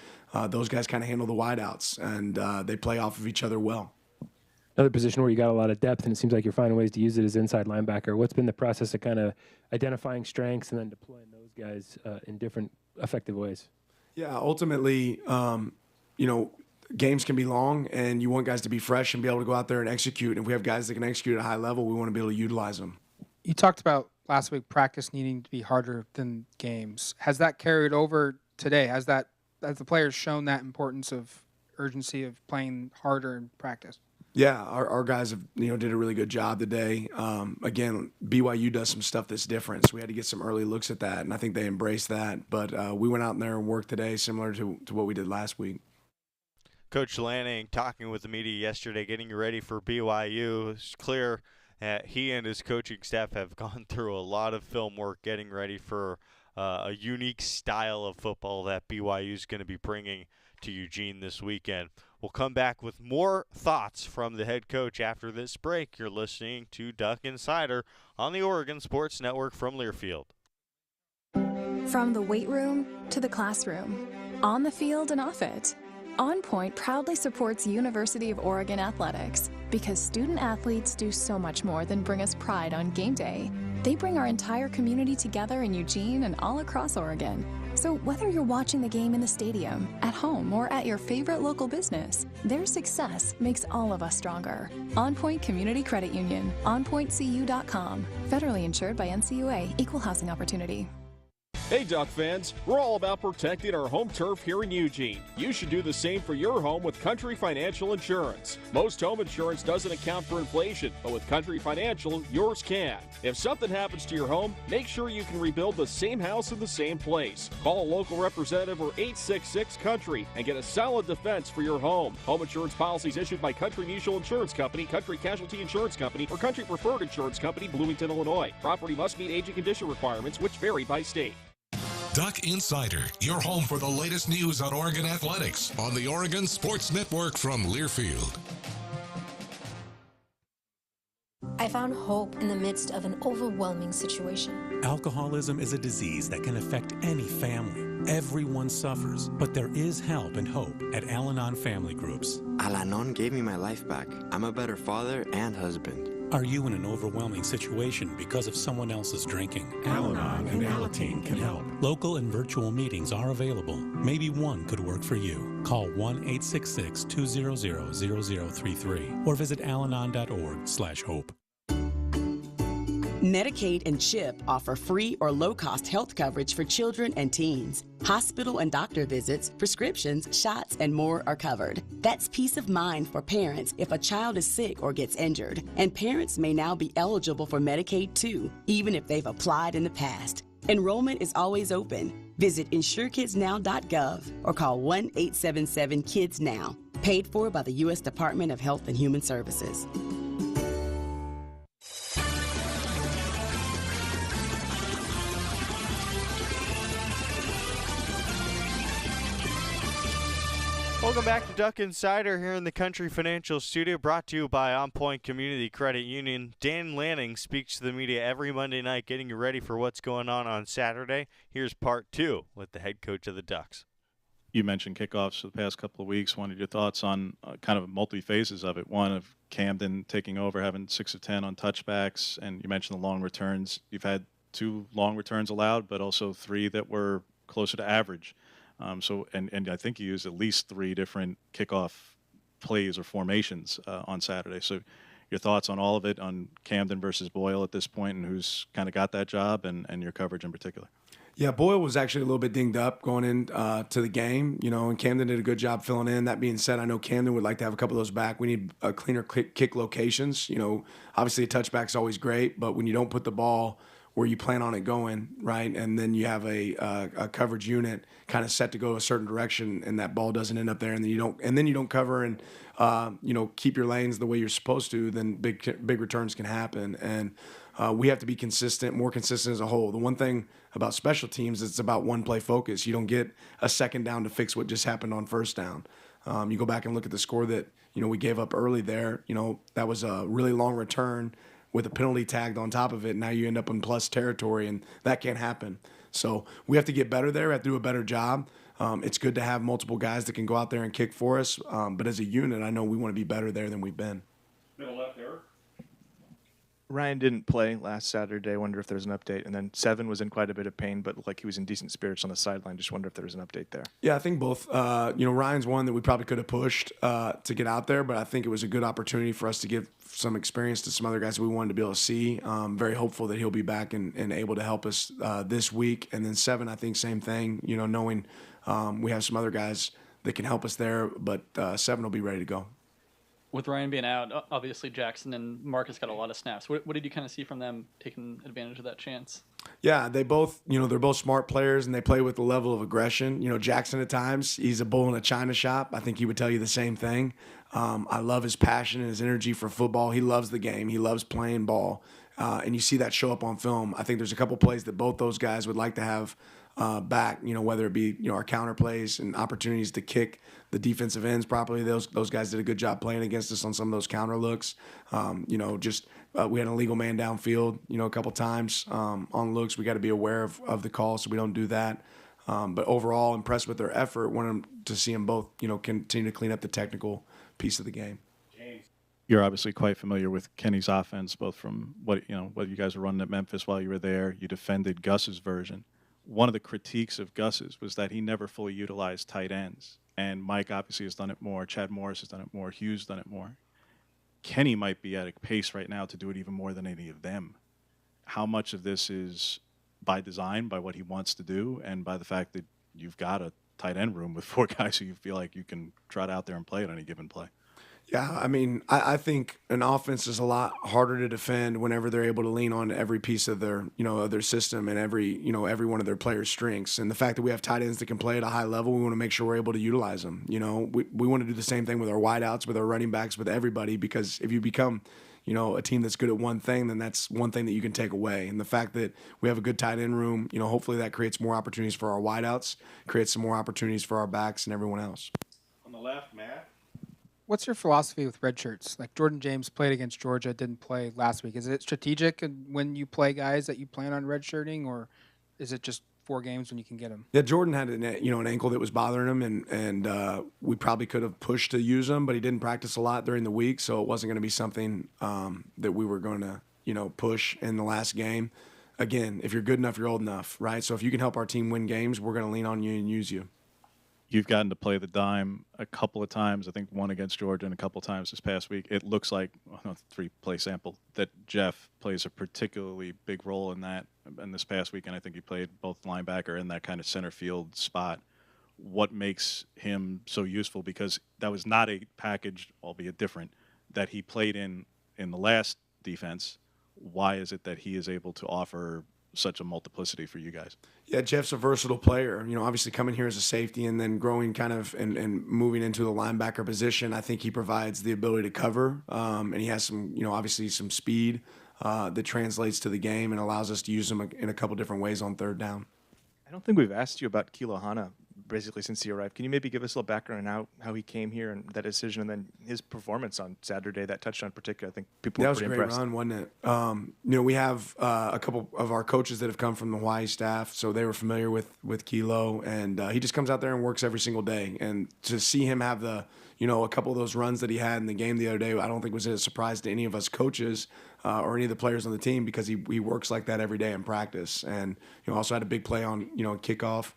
Those guys kind of handle the wideouts, and they play off of each other well. Another position where you got a lot of depth, and it seems like you're finding ways to use it as inside linebacker. What's been the process of kind of identifying strengths and then deploying those guys in different effective ways? Yeah, ultimately, games can be long, and you want guys to be fresh and be able to go out there and execute. And if we have guys that can execute at a high level, we want to be able to utilize them. You talked about last week practice needing to be harder than games. Has that carried over today? Has the players shown that importance of urgency of playing harder in practice? Yeah, our guys have did a really good job today. Again, BYU does some stuff that's different, so we had to get some early looks at that, and I think they embraced that. But we went out in there and worked today, similar to what we did last week. Coach Lanning talking with the media yesterday, getting ready for BYU. It's clear that he and his coaching staff have gone through a lot of film work getting ready for a unique style of football that BYU is going to be bringing to Eugene this weekend. We'll come back with more thoughts from the head coach after this break. You're listening to Duck Insider on the Oregon Sports Network from Learfield. From the weight room to the classroom, on the field and off it, On Point proudly supports University of Oregon athletics because student athletes do so much more than bring us pride on game day. They bring our entire community together in Eugene and all across Oregon. So whether you're watching the game in the stadium, at home, or at your favorite local business, their success makes all of us stronger. On Point Community Credit Union, onpointcu.com. Federally insured by NCUA, Equal Housing Opportunity. Hey Duck fans, we're all about protecting our home turf here in Eugene. You should do the same for your home with Country Financial Insurance. Most home insurance doesn't account for inflation, but with Country Financial, yours can. If something happens to your home, make sure you can rebuild the same house in the same place. Call a local representative or 866-COUNTRY and get a solid defense for your home. Home insurance policies issued by Country Mutual Insurance Company, Country Casualty Insurance Company, or Country Preferred Insurance Company, Bloomington, Illinois. Property must meet age and condition requirements, which vary by state. Duck Insider, your home for the latest news on Oregon athletics on the Oregon Sports Network from Learfield. I found hope in the midst of an overwhelming situation. Alcoholism is a disease that can affect any family. Everyone suffers, but there is help and hope at Al-Anon Family Groups. Al-Anon gave me my life back. I'm a better father and husband. Are you in an overwhelming situation because of someone else's drinking? Al-Anon and Alateen can help. Local and virtual meetings are available. Maybe one could work for you. Call 1-866-200-0033 or visit alanon.org/hope. Medicaid and CHIP offer free or low-cost health coverage for children and teens. Hospital and doctor visits, prescriptions, shots, and more are covered. That's peace of mind for parents if a child is sick or gets injured. And parents may now be eligible for Medicaid too, even if they've applied in the past. Enrollment is always open. Visit insurekidsnow.gov or call 1-877-KIDS-NOW. Paid for by the U.S. Department of Health and Human Services. Welcome back to Duck Insider here in the Country Financial Studio, brought to you by On Point Community Credit Union. Dan Lanning speaks to the media every Monday night, getting you ready for what's going on Saturday. Here's part 2 with the head coach of the Ducks. You mentioned kickoffs for the past couple of weeks. Wanted your thoughts on kind of multi-phases of it. One of Camden taking over, having 6 of 10 on touchbacks, and you mentioned the long returns. You've had 2 long returns allowed, but also 3 that were closer to average. And I think you used at least 3 different kickoff plays or formations on Saturday. So your thoughts on all of it, on Camden versus Boyle at this point, and who's kind of got that job, and your coverage in particular? Yeah, Boyle was actually a little bit dinged up going in to the game, and Camden did a good job filling in. That being said, I know Camden would like to have a couple of those back. We need cleaner kick locations. Obviously a touchback's always great, but when you don't put the ball where you plan on it going, right, and then you have a coverage unit kind of set to go a certain direction, and that ball doesn't end up there, and then you don't cover and keep your lanes the way you're supposed to, then big returns can happen. And we have to be consistent, more consistent as a whole. The one thing about special teams is it's about one play focus. You don't get a second down to fix what just happened on first down. You go back and look at the score that we gave up early there. That was a really long return with a penalty tagged on top of it. Now you end up in plus territory, and that can't happen. So we have to get better there. We have to do a better job. It's good to have multiple guys that can go out there and kick for us. But as a unit, I know we want to be better there than we've been. Middle left, Eric. Ryan didn't play last Saturday. I wonder if there's an update. And then Seven was in quite a bit of pain, but like he was in decent spirits on the sideline. Just wonder if there was an update there. Yeah, I think both. Ryan's one that we probably could have pushed to get out there, but I think it was a good opportunity for us to give some experience to some other guys that we wanted to be able to see. Very hopeful that he'll be back and able to help us this week. And then Seven, I think same thing, knowing we have some other guys that can help us there, but Seven will be ready to go. With Ryan being out, obviously Jackson and Marcus got a lot of snaps. What did you kind of see from them taking advantage of that chance? Yeah, they both, they're both smart players, and they play with a level of aggression. Jackson at times, he's a bull in a china shop. I think he would tell you the same thing. I love his passion and his energy for football. He loves the game. He loves playing ball. And you see that show up on film. I think there's a couple plays that both those guys would like to have back, whether it be, our counter plays and opportunities to kick the defensive ends properly. Those guys did a good job playing against us on some of those counter looks. We had an illegal man downfield, a couple times on looks. We got to be aware of the call so we don't do that. But overall, impressed with their effort. Want to see them both, continue to clean up the technical piece of the game. You're obviously quite familiar with Kenny's offense, both from what you guys were running at Memphis while you were there. You defended Gus's version. One of the critiques of Gus's was that he never fully utilized tight ends. And Mike obviously has done it more. Chad Morris has done it more. Hugh's done it more. Kenny might be at a pace right now to do it even more than any of them. How much of this is by design, by what he wants to do, and by the fact that you've got a tight end room with 4 guys who you feel like you can trot out there and play at any given play? Yeah, I mean, I think an offense is a lot harder to defend whenever they're able to lean on every piece of their, of their system and every one of their players' strengths. And the fact that we have tight ends that can play at a high level, we want to make sure we're able to utilize them. We want to do the same thing with our wideouts, with our running backs, with everybody, because if you become, a team that's good at one thing, then that's one thing that you can take away. And the fact that we have a good tight end room, hopefully that creates more opportunities for our wideouts, creates some more opportunities for our backs and everyone else. On the left, Matt. What's your philosophy with red shirts? Like Jordan James played against Georgia, didn't play last week. Is it strategic when you play guys that you plan on redshirting, or is it just 4 games when you can get them? Yeah, Jordan had an ankle that was bothering him, and we probably could have pushed to use him, but he didn't practice a lot during the week, so it wasn't going to be something that we were going to push in the last game. Again, if you're good enough, you're old enough, right? So if you can help our team win games, we're going to lean on you and use you. You've gotten to play the dime a couple of times, I think one against Georgia and a couple of times this past week. It looks like, on a 3-play sample, that Jeff plays a particularly big role in that. And this past weekend, I think he played both linebacker and that kind of center field spot. What makes him so useful? Because that was not a package, albeit different, that he played in the last defense. Why is it that he is able to offer such a multiplicity for you guys? Yeah, Jeff's a versatile player. Obviously coming here as a safety and then growing kind of and moving into the linebacker position, I think he provides the ability to cover. And he has some, obviously some speed that translates to the game and allows us to use him in a couple different ways on third down. I don't think we've asked you about Kilo Hana basically since he arrived. Can you maybe give us a little background on how he came here and that decision, and then his performance on Saturday, that touchdown in particular? I think people were pretty impressed. That was a great run, wasn't it? We have a couple of our coaches that have come from the Hawaii staff, so they were familiar with Kilo, and he just comes out there and works every single day. And to see him have a couple of those runs that he had in the game the other day, I don't think was a surprise to any of us coaches or any of the players on the team, because he works like that every day in practice. And also had a big play on kickoff.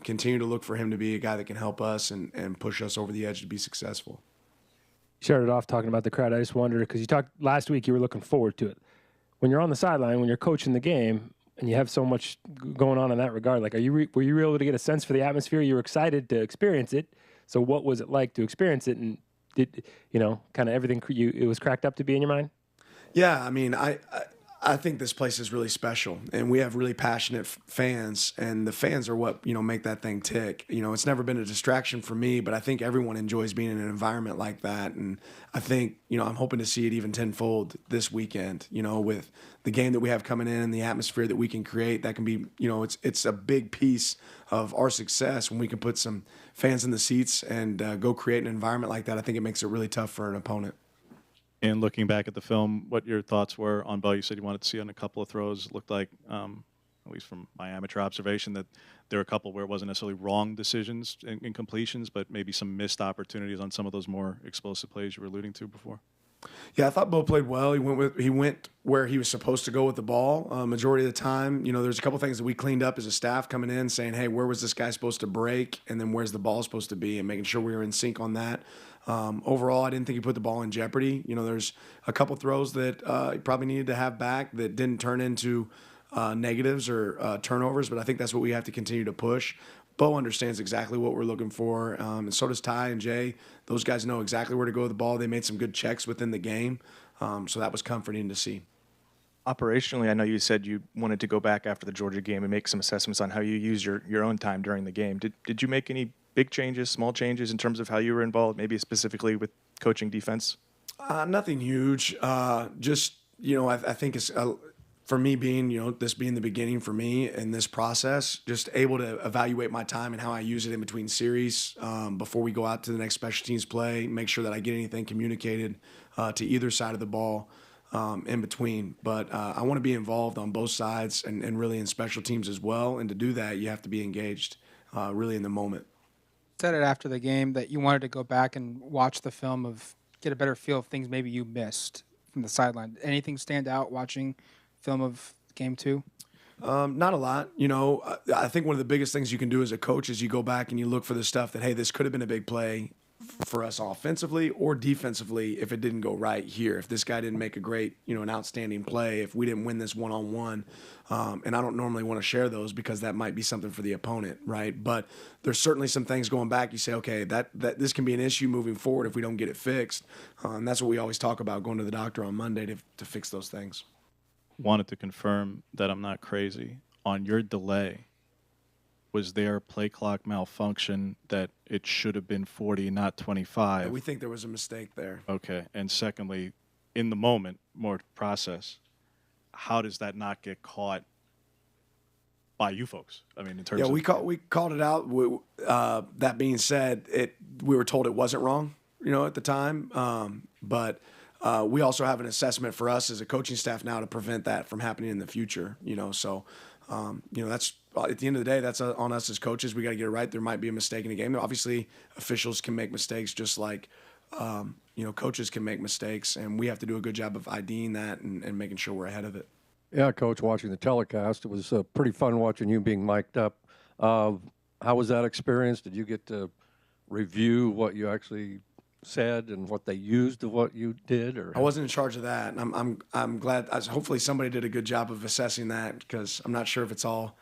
Continue to look for him to be a guy that can help us and push us over the edge to be successful. You started off talking about the crowd. I just wondered, because you talked last week, you were looking forward to it. When you're on the sideline, when you're coaching the game, and you have so much going on in that regard, like, were you able to get a sense for the atmosphere? You were excited to experience it. So what was it like to experience it? And did kind of everything it was cracked up to be in your mind? Yeah, I mean, I think this place is really special, and we have really passionate fans, and the fans are what make that thing tick. It's never been a distraction for me, but I think everyone enjoys being in an environment like that, and I think I'm hoping to see it even tenfold this weekend. With the game that we have coming in and the atmosphere that we can create, that can be it's a big piece of our success when we can put some fans in the seats and go create an environment like that. I think it makes it really tough for an opponent. And looking back at the film, what your thoughts were on Bo? You said you wanted to see on a couple of throws. It looked like, at least from my amateur observation, that there were a couple where it wasn't necessarily wrong decisions in completions, but maybe some missed opportunities on some of those more explosive plays you were alluding to before. Yeah, I thought Bo played well. He went where he was supposed to go with the ball majority of the time. There's a couple things that we cleaned up as a staff coming in, saying, hey, where was this guy supposed to break, and then where's the ball supposed to be, and making sure we were in sync on that. Overall, I didn't think he put the ball in jeopardy. There's a couple throws that he probably needed to have back that didn't turn into negatives or turnovers, but I think that's what we have to continue to push. Bo understands exactly what we're looking for, and so does Ty and Jay. Those guys know exactly where to go with the ball. They made some good checks within the game, so that was comforting to see. Operationally, I know you said you wanted to go back after the Georgia game and make some assessments on how you use your own time during the game. Did you make any big changes, small changes in terms of how you were involved, maybe specifically with coaching defense? Nothing huge. I think it's for me being, this being the beginning for me in this process, just able to evaluate my time and how I use it in between series before we go out to the next special teams play, make sure that I get anything communicated to either side of the ball in between. But I want to be involved on both sides and really in special teams as well. And to do that, you have to be engaged really in the moment. Said it after the game that you wanted to go back and watch the film get a better feel of things maybe you missed from the sideline. Anything stand out watching film of game 2? Not a lot. I think one of the biggest things you can do as a coach is you go back and you look for the stuff that, hey, this could have been a big play for us offensively or defensively if it didn't go right here. If this guy didn't make a great, an outstanding play, if we didn't win this one-on-one. And I don't normally want to share those because that might be something for the opponent, right? But there's certainly some things going back. You say, okay, that this can be an issue moving forward if we don't get it fixed. And that's what we always talk about, going to the doctor on Monday to fix those things. Wanted to confirm that I'm not crazy. On your delay, was there play clock malfunction that it should have been 40, not 25? Yeah, we think there was a mistake there. Okay. And secondly, in the moment, more process, how does that not get caught by you folks? I mean, in terms of... we called it out. That being said, we were told it wasn't wrong. at the time. But we also have an assessment for us as a coaching staff now to prevent that from happening in the future, So, that's at the end of the day, that's on us as coaches. We got to get it right. There might be a mistake in a game. Obviously, officials can make mistakes just like, coaches can make mistakes, and we have to do a good job of IDing that and making sure we're ahead of it. Yeah, Coach, watching the telecast, it was pretty fun watching you being mic'd up. How was that experience? Did you get to review what you actually said and what they used of what you did? Or I wasn't in charge of that. I'm glad. Hopefully, somebody did a good job of assessing that, because I'm not sure if it's all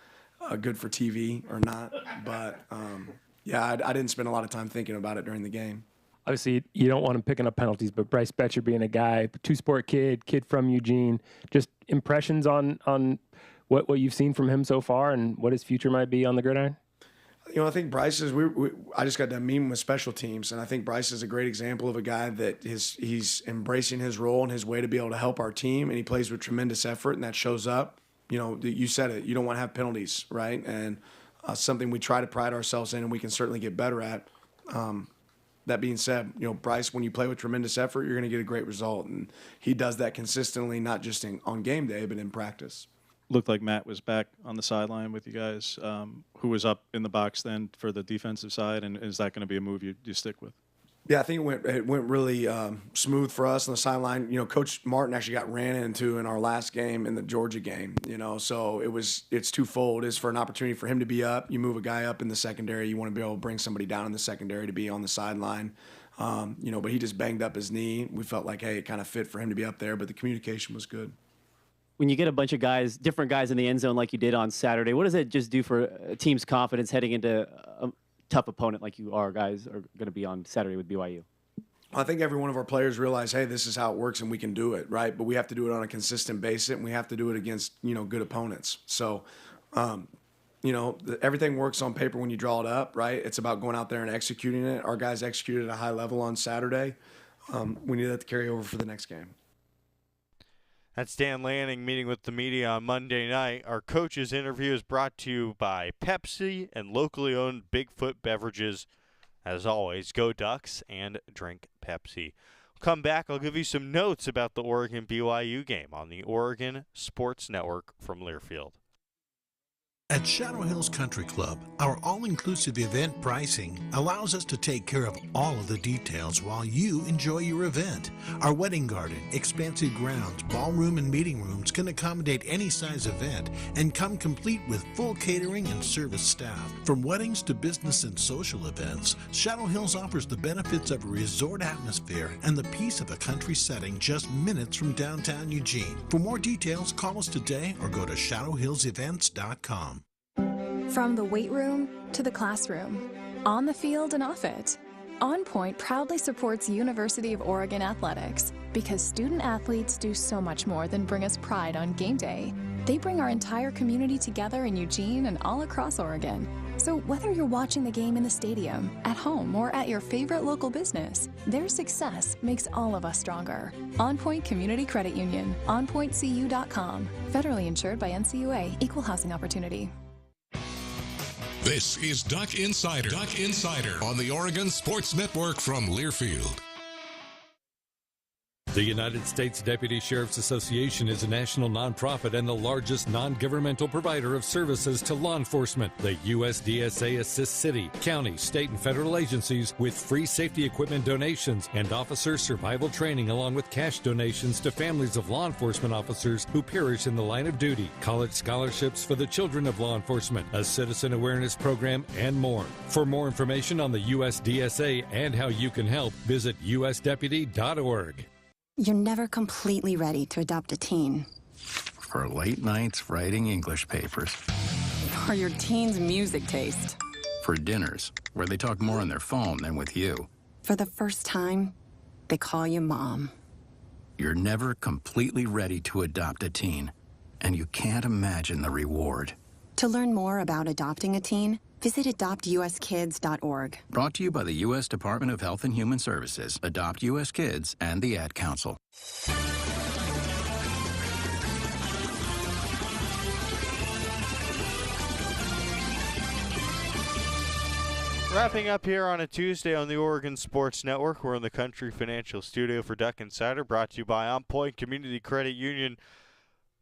good for TV or not. But I didn't spend a lot of time thinking about it during the game. Obviously, you don't want him picking up penalties, but Bryce Betcher being a guy, two-sport kid from Eugene, just impressions on what you've seen from him so far and what his future might be on the gridiron? I think Bryce is. I just got done meeting with special teams, and I think Bryce is a great example of a guy that he's embracing his role and his way to be able to help our team, and he plays with tremendous effort, and that shows up. You said it. You don't want to have penalties, right? And something we try to pride ourselves in, and we can certainly get better at. That being said, Bryce, when you play with tremendous effort, you're going to get a great result, and he does that consistently, not just on game day, but in practice. Looked like Matt was back on the sideline with you guys. Who was up in the box then for the defensive side, and is that going to be a move you stick with? Yeah, I think it went really smooth for us on the sideline. Coach Martin actually got ran into in our last game in the Georgia game. So it's twofold. It's for an opportunity for him to be up. You move a guy up in the secondary, you want to be able to bring somebody down in the secondary to be on the sideline. But he just banged up his knee. We felt like, hey, it kind of fit for him to be up there, but the communication was good. When you get a bunch of guys, different guys in the end zone like you did on Saturday, what does it just do for a team's confidence heading into a tough opponent like you guys are going to be on Saturday with BYU? I think every one of our players realize, hey, this is how it works and we can do it, right? But we have to do it on a consistent basis, and we have to do it against, good opponents. So, everything works on paper when you draw it up, right? It's about going out there and executing it. Our guys executed at a high level on Saturday. We need that to carry over for the next game. That's Dan Lanning meeting with the media on Monday night. Our coach's interview is brought to you by Pepsi and locally owned Bigfoot Beverages. As always, go Ducks and drink Pepsi. We'll come back. I'll give you some notes about the Oregon BYU game on the Oregon Sports Network from Learfield. At Shadow Hills Country Club, our all-inclusive event pricing allows us to take care of all of the details while you enjoy your event. Our wedding garden, expansive grounds, ballroom, and meeting rooms can accommodate any size event and come complete with full catering and service staff. From weddings to business and social events, Shadow Hills offers the benefits of a resort atmosphere and the peace of a country setting just minutes from downtown Eugene. For more details, call us today or go to shadowhillsevents.com. From the weight room to the classroom, on the field and off it, On Point proudly supports University of Oregon athletics because student athletes do so much more than bring us pride on game day. They bring our entire community together in Eugene and all across Oregon. So whether you're watching the game in the stadium, at home, or at your favorite local business, their success makes all of us stronger. On Point Community Credit Union, onpointcu.com. Federally insured by NCUA, Equal Housing Opportunity. This is Duck Insider. Duck Insider on the Oregon Sports Network from Learfield. The United States Deputy Sheriff's Association is a national nonprofit and the largest non-governmental provider of services to law enforcement. The USDSA assists city, county, state, and federal agencies with free safety equipment donations and officer survival training, along with cash donations to families of law enforcement officers who perish in the line of duty, college scholarships for the children of law enforcement, a citizen awareness program, and more. For more information on the USDSA and how you can help, visit usdeputy.org. You're never completely ready to adopt a teen. For late nights writing English papers. For your teen's music taste. For dinners, where they talk more on their phone than with you. For the first time, they call you Mom. You're never completely ready to adopt a teen, and you can't imagine the reward. To learn more about adopting a teen, visit adoptuskids.org. Brought to you by the U.S. Department of Health and Human Services, Adopt U.S. Kids, and the Ad Council. Wrapping up here on a Tuesday on the Oregon Sports Network. We're in the Country Financial Studio for Duck Insider, brought to you by On Point Community Credit Union.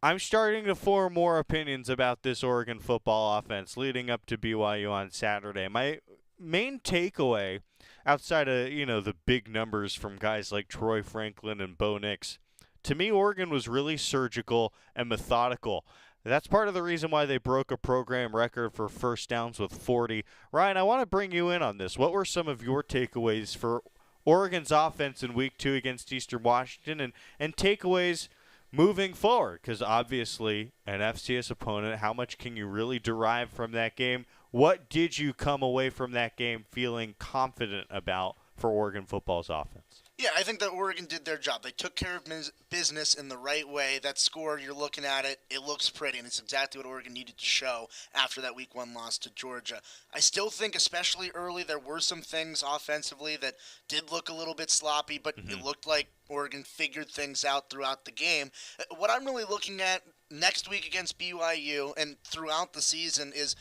I'm starting to form more opinions about this Oregon football offense leading up to BYU on Saturday. My main takeaway, outside of, the big numbers from guys like Troy Franklin and Bo Nix, to me, Oregon was really surgical and methodical. That's part of the reason why they broke a program record for first downs with 40. Ryan, I want to bring you in on this. What were some of your takeaways for Oregon's offense in Week 2 against Eastern Washington and takeaways moving forward? Because obviously an FCS opponent, how much can you really derive from that game? What did you come away from that game feeling confident about for Oregon football's offense? Yeah, I think that Oregon did their job. They took care of business in the right way. That score, you're looking at it, it looks pretty, and it's exactly what Oregon needed to show after that Week 1 loss to Georgia. I still think, especially early, there were some things offensively that did look a little bit sloppy, but it looked like Oregon figured things out throughout the game. What I'm really looking at next week against BYU and throughout the season is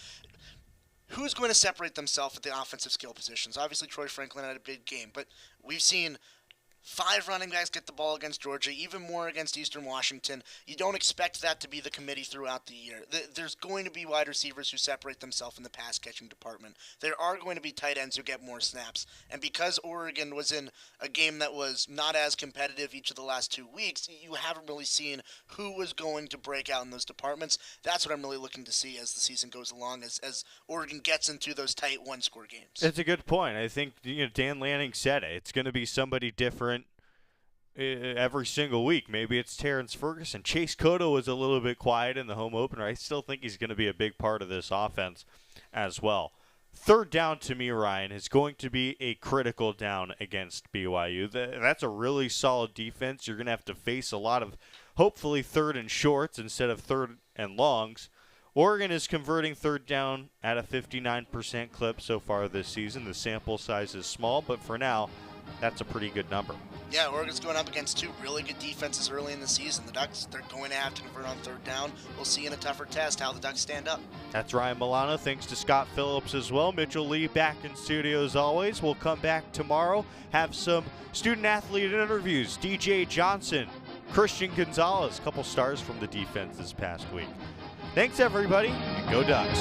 who's going to separate themselves at the offensive skill positions. Obviously, Troy Franklin had a big game, but we've seen 5 running backs get the ball against Georgia, even more against Eastern Washington. You don't expect that to be the committee throughout the year. There's going to be wide receivers who separate themselves in the pass-catching department. There are going to be tight ends who get more snaps. And because Oregon was in a game that was not as competitive each of the last 2 weeks, you haven't really seen who was going to break out in those departments. That's what I'm really looking to see as the season goes along, as Oregon gets into those tight one-score games. That's a good point. I think Dan Lanning said it. It's going to be somebody different every single week. Maybe it's Terrence Ferguson. Chase Cotto was a little bit quiet in the home opener. I still think he's going to be a big part of this offense as well. Third down to me, Ryan, is going to be a critical down against BYU. That's a really solid defense. You're going to have to face a lot of, hopefully, third and shorts instead of third and longs. Oregon is converting third down at a 59% clip so far this season. The sample size is small, but for now, that's a pretty good number. Yeah, Oregon's going up against 2 really good defenses early in the season. The Ducks, they're going to have to convert on third down. We'll see in a tougher test how the Ducks stand up. That's Ryan Milano. Thanks to Scott Phillips as well. Mitchell Lee back in studio as always. We'll come back tomorrow, have some student-athlete interviews. DJ Johnson, Christian Gonzalez, a couple stars from the defense this past week. Thanks, everybody, and go Ducks.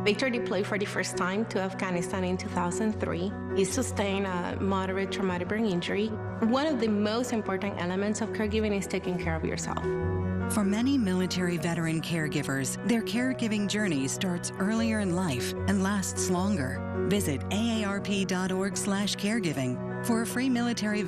Victor deployed for the first time to Afghanistan in 2003. He sustained a moderate traumatic brain injury. One of the most important elements of caregiving is taking care of yourself. For many military veteran caregivers, their caregiving journey starts earlier in life and lasts longer. Visit aarp.org/caregiving for a free military